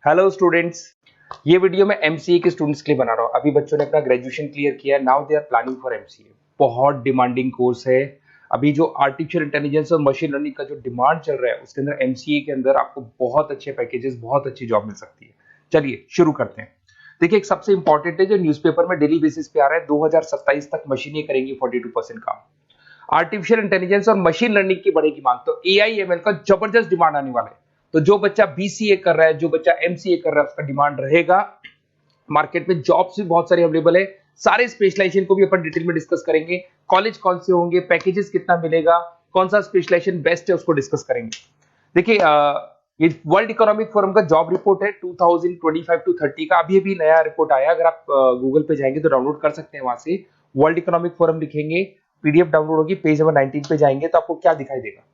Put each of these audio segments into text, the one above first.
Hello students. ये video मैं MCA के स्टूडेंट्स के लिए बना रहा हूँ। अभी बच्चों ने अपना ग्रेजुएशन क्लियर किया है, now they are planning for MCA. बहुत डिमांडिंग कोर्स है। अभी जो आर्टिफिशियल इंटेलिजेंस और मशीन लर्निंग का जो डिमांड चल रहा है उसके अंदर एमसीए के अंदर आपको बहुत अच्छे पैकेजेस, बहुत अच्छी जॉब मिल सकती है। चलिए शुरू करते हैं। देखिए, एक सबसे इंपॉर्टेंट है जो न्यूज़पेपर में डेली बेसिस पे आ रहा है, 2027 तक मशीनें करेंगी 42% काम। आर्टिफिशियल इंटेलिजेंस और मशीन लर्निंग की बढ़ेगी मांग, तो एआई एमएल का जबरदस्त डिमांड आने वाला है। तो जो बच्चा बीसीए कर रहा है, जो बच्चा एमसीए कर रहा है, उसका डिमांड रहेगा। मार्केट में जॉब्स भी बहुत सारे अवेलेबल है। सारे स्पेशलाइजेशन को भी अपन डिटेल में डिस्कस करेंगे। कॉलेज कौन से होंगे, पैकेजेस कितना मिलेगा, कौन सा स्पेशलाइजेशन बेस्ट है, उसको डिस्कस करेंगे। देखिए, ये वर्ल्ड इकोनॉमिक फोरम का जॉब रिपोर्ट है 2025 टू 30 का। अभी अभी नया रिपोर्ट आया, अगर आप गूगल पे जाएंगे तो डाउनलोड कर सकते हैं। वहां से वर्ल्ड इकोनॉमिक फोरम लिखेंगे, पीडीएफ डाउनलोड होगी, पेज नंबर 19 पे जाएंगे तो आपको क्या दिखाई देगा,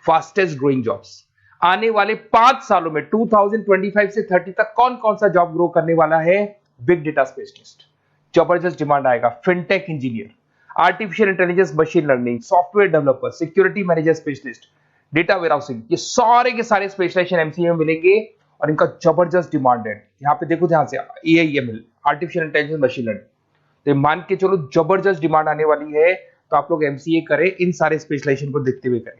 फास्टेस्ट ग्रोइंग जॉब्स। आने वाले 5 सालों में 2025 से 30 तक कौन कौन सा जॉब ग्रो करने वाला है। बिग डेटा स्पेशलिस्ट, जबरदस्त डिमांड आएगा। Fintech engineer, artificial intelligence, machine learning, software developer, security manager specialist, data warehousing, ये सारे के सारे स्पेशलाइजेशन एमसीए में मिलेंगे और इनका जबरदस्त डिमांड है। यहाँ पे देखो, ध्यान से, AIML, artificial intelligence, machine learning, तो मान के चलो जबरदस्त डिमांड आने वाली है। तो आप लोग एमसीए करें, इन सारे स्पेशलाइजेशन को देखते हुए करें।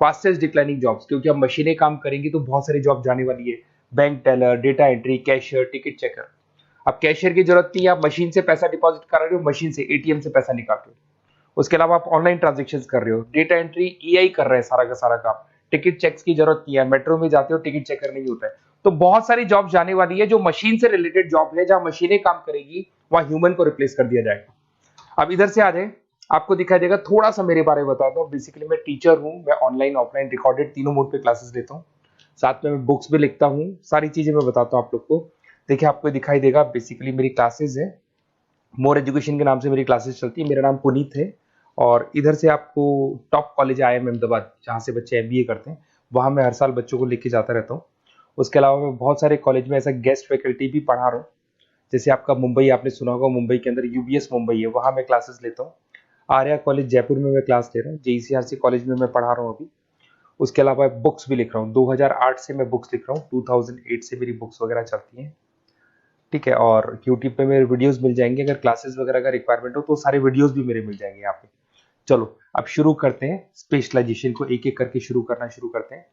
फास्टेस्ट डिक्लाइनिंग जॉब्स, क्योंकि अब मशीनें काम करेंगी तो बहुत सारी जॉब जाने वाली है। Bank teller, data entry, cashier, ticket checker. अब कैशियर की जरूरत नहीं है, आप मशीन से पैसा डिपॉजिट कर रहे हो, मशीन से एटीएम से पैसा निकाल रहे हो। उसके अलावा आप ऑनलाइन ट्रांजेक्शन कर रहे हो। डेटा एंट्री ईआई कर रहे हैं सारा का सारा काम। टिकट चेक्स की जरूरत नहीं है, मेट्रो में जाते हो टिकट चेकर नहीं होता है। तो बहुत सारी जॉब जाने वाली है जो मशीन से रिलेटेड जॉब है, जहां मशीनें काम करेगी वहां ह्यूमन को रिप्लेस कर दिया जाएगा। अब इधर से आ जाए, आपको दिखाई देगा। थोड़ा सा मेरे बारे में बताता हूँ। बेसिकली मैं टीचर हूँ, मैं ऑनलाइन ऑफलाइन रिकॉर्डेड तीनों मोड पे क्लासेस लेता हूँ। साथ में मैं बुक्स भी लिखता हूँ, सारी चीजें मैं बताता हूँ आप लोग को। देखिए, आपको दिखाई देगा, बेसिकली मेरी क्लासेस है, मोर एजुकेशन के नाम से मेरी क्लासेस चलती है। मेरा नाम पुनीत है। और इधर से आपको टॉप कॉलेज आईआईएम अहमदाबाद, जहाँ से बच्चे एमबीए करते हैं, वहाँ मैं हर साल बच्चों को लेके जाता रहता हूँ। उसके अलावा मैं बहुत सारे कॉलेज में ऐसा गेस्ट फैकल्टी भी पढ़ा रहा हूँ। जैसे आपका मुंबई, आपने सुना होगा, मुंबई के अंदर यूबीएस मुंबई है, वहाँ मैं क्लासेस लेता हूँ। आर्या कॉलेज जयपुर में मैं क्लास ले रहा हूँ। जेईसीआरसी कॉलेज में मैं पढ़ा रहा हूँ अभी। उसके अलावा बुक्स भी लिख रहा हूँ। 2008 से मैं बुक्स लिख रहा हूँ, 2008 से मेरी बुक्स वगैरह चलती हैं। ठीक है, और यूट्यूब पे मेरे वीडियोस मिल जाएंगे। अगर क्लासेस वगैरह का रिक्वायरमेंट हो तो सारे वीडियोस भी मेरे मिल जाएंगे यहाँ पे। चलो अब शुरू करते हैं, स्पेशलाइजेशन को एक एक करके शुरू करते हैं।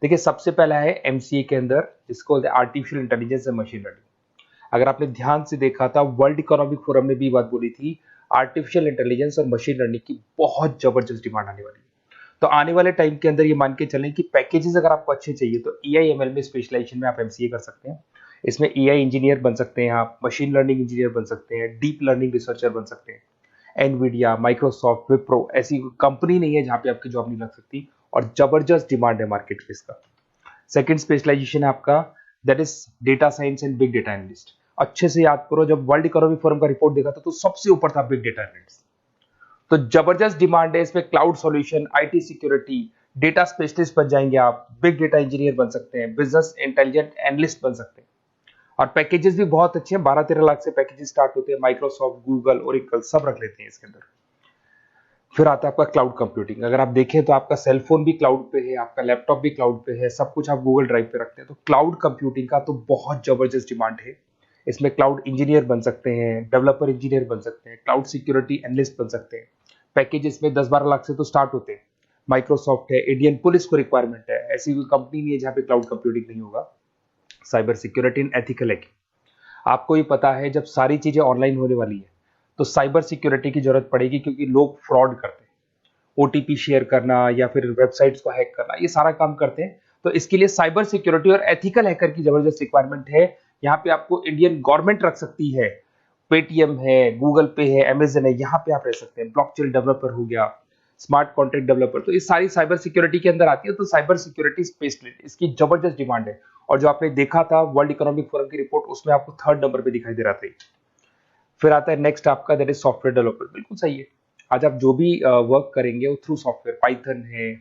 देखिए, सबसे पहला है एमसीए के अंदर, जिसको artificial intelligence and machine learning. अगर आपने ध्यान से देखा था, वर्ल्ड इकोनॉमिक फोरम ने भी बात बोली थी, आर्टिफिशियल इंटेलिजेंस और मशीन लर्निंग की बहुत जबरदस्त डिमांड आने वाली है। तो आने वाले टाइम के अंदर ये मान के चलें कि पैकेजेस अगर आपको अच्छे चाहिए तो एआईएमएल में स्पेशलाइजेशन में आप एमसीए कर सकते हैं। इसमें एआई इंजीनियर बन सकते हैं, आप मशीन लर्निंग इंजीनियर बन सकते हैं, डीप लर्निंग रिसर्चर बन सकते हैं। एनवीडिया, माइक्रोसॉफ्ट, विप्रो, ऐसी कंपनी नहीं है जहां पे आपकी जॉब नहीं लग सकती। और जबरदस्त डिमांड है मार्केट में इसका। सेकंड स्पेशलाइजेशन है आपका, that is data science and big data analyst. अच्छे से याद करो, जब वर्ल्ड इकोनॉमिक फोरम का रिपोर्ट देखा था तो सबसे ऊपर था बिग डेटा एनालिस्ट। तो जबरदस्त डिमांड है इसमें। Cloud solution, IT security, data specialist बन जाएंगे आप, बिग डेटा इंजीनियर बन सकते हैं, बिजनेस इंटेलिजेंट एनालिस्ट बन सकते हैं। और पैकेजेस भी बहुत अच्छे हैं, 12-13 लाख से पैकेजेस स्टार्ट होते हैं। माइक्रोसॉफ्ट, गूगल, ओरेकल सब रख लेते हैं इसके अंदर। फिर आता है आपका क्लाउड कंप्यूटिंग। अगर आप देखें तो आपका सेल फोन भी क्लाउड पे है, आपका लैपटॉप भी क्लाउड पे है, सब कुछ आप गूगल ड्राइव पे रखते हैं। तो क्लाउड कंप्यूटिंग का तो बहुत जबरदस्त डिमांड है। इसमें क्लाउड इंजीनियर बन सकते हैं, डेवलपर इंजीनियर बन सकते हैं, क्लाउड सिक्योरिटी एनालिस्ट बन सकते हैं। पैकेज इसमें 10-12 लाख से तो स्टार्ट होते हैं। माइक्रोसॉफ्ट है, इंडियन पुलिस को रिक्वायरमेंट है, ऐसी कोई कंपनी नहीं है जहां पे क्लाउड कंप्यूटिंग नहीं होगा। Cyber security and ethical hacking, आपको ही पता है जब सारी चीजें ऑनलाइन होने वाली है तो साइबर सिक्योरिटी की जरूरत पड़ेगी, क्योंकि लोग फ्रॉड करते हैं। ओटीपी शेयर करना या फिर वेबसाइट्स को हैक करना, ये सारा काम करते हैं। तो इसके लिए साइबर सिक्योरिटी और एथिकल हैकर की जबरदस्त रिक्वायरमेंट है। यहाँ पे आपको इंडियन गवर्नमेंट रख सकती है, पेटीएम है, गूगल पे है, अमेजन है, यहाँ पे आप रह सकते हैं। ब्लॉकचेन डेवलपर हो गया, स्मार्ट कॉन्ट्रैक्ट डेवलपर, तो ये सारी साइबर सिक्योरिटी के अंदर आती है। तो साइबर सिक्योरिटी स्पेशलिस्ट, इसकी जबरदस्त डिमांड है। और जो आपने देखा था वर्ल्ड इकोनॉमिक फोरम की रिपोर्ट, उसमें आपको 3rd नंबर पे दिखाई दे रहा था। फिर आता है नेक्स्ट आपका, दैट इज सॉफ्टवेयर डेवलपर। बिल्कुल सही है। आज आप जो भी वर्क करेंगे वो थ्रू सॉफ्टवेयर, पाइथन है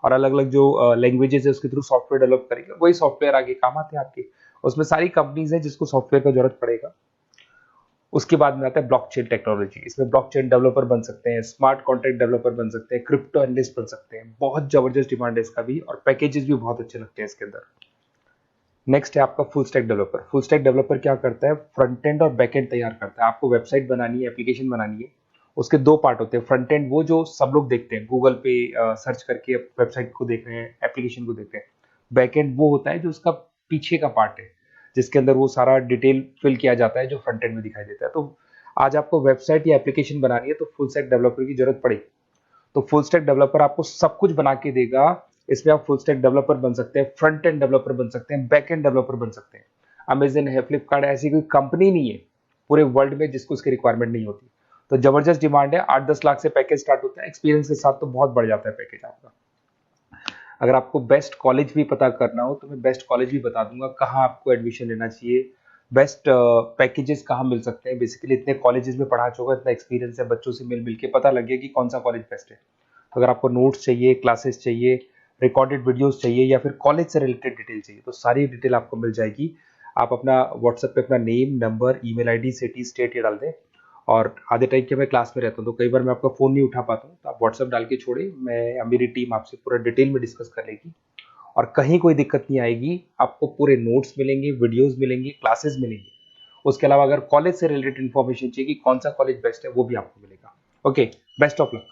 और अलग अलग जो लैंग्वेजेस है उसके थ्रू सॉफ्टवेयर डेवलप करेंगे, वही सॉफ्टवेयर आगे काम आते हैं आपके। उसमें सारी कंपनीज है जिसको सॉफ्टवेयर का जरूरत पड़ेगा। उसके बाद में आता है ब्लॉकचेन टेक्नोलॉजी। इसमें ब्लॉकचेन डेवलपर बन सकते हैं, स्मार्ट कॉन्ट्रैक्ट डेवलपर बन सकते हैं, क्रिप्टो एनालिस्ट बन सकते हैं। बहुत जबरदस्त डिमांड है इसका भी, और पैकेजेस भी बहुत अच्छे लगते हैं इसके अंदर। नेक्स्ट है आपका full stack developer. Full stack developer क्या करता है, फ्रंट एंड और बैक एंड तैयार करता है। आपको वेबसाइट बनानी है, एप्लीकेशन बनानी है, उसके दो पार्ट होते हैं। फ्रंट एंड वो जो सब लोग देखते हैं, गूगल पे सर्च करके वेबसाइट को देख रहे हैं, एप्लीकेशन को देख रहे हैं। बैक एंड वो होता है जो उसका पीछे का पार्ट है, जिसके अंदर वो सारा डिटेल फिल किया जाता है जो फ्रंट एंड में दिखाई देता है। तो आज आपको वेबसाइट या एप्लीकेशन बनानी है तो फुल स्टैक डेवलपर की जरूरत पड़ेगी। तो फुल स्टैक डेवलपर आपको सब कुछ बना के देगा। इसमें आप फुल स्टैक डेवलपर बन सकते हैं, फ्रंट एंड डेवलपर बन सकते हैं, बैक एंड डेवलपर बन सकते हैं। अमेजन है, फ्लिपकार्ट है, ऐसी कोई कंपनी नहीं है पूरे वर्ल्ड में जिसको उसकी रिक्वायरमेंट नहीं होती। तो जबरदस्त डिमांड है, 8-10 लाख से पैकेज स्टार्ट होता है। एक्सपीरियंस के साथ तो बहुत बढ़ जाता है पैकेज आपका। अगर आपको बेस्ट कॉलेज भी पता करना हो तो मैं बेस्ट कॉलेज भी बता दूंगा, कहाँ आपको एडमिशन लेना चाहिए, बेस्ट पैकेजेस कहाँ मिल सकते हैं। बेसिकली इतने कॉलेजेस में पढ़ा चुका, इतना एक्सपीरियंस है, बच्चों से मिल मिल के पता लग गया कि कौन सा कॉलेज बेस्ट है। तो अगर आपको नोट्स चाहिए, क्लासेस चाहिए, रिकॉर्डेड वीडियोस चाहिए या फिर कॉलेज से रिलेटेड डिटेल चाहिए, तो सारी डिटेल आपको मिल जाएगी। आप अपना व्हाट्सएप पे अपना name, number, email ID, city, state ये डाल दें। और आधे टाइम के मैं क्लास में रहता हूँ तो कई बार मैं आपका फ़ोन नहीं उठा पाता हूँ, तो आप व्हाट्सएप डाल के छोड़े, मैं मेरी टीम आपसे पूरा डिटेल में डिस्कस कर लेगी। और कहीं कोई दिक्कत नहीं आएगी। आपको पूरे नोट्स मिलेंगे, वीडियोस मिलेंगे, क्लासेस मिलेंगे। उसके अलावा अगर कॉलेज से रिलेटेड इन्फॉर्मेशन चाहिए कि कौन सा कॉलेज बेस्ट है, वो भी आपको मिलेगा। Okay, best of luck.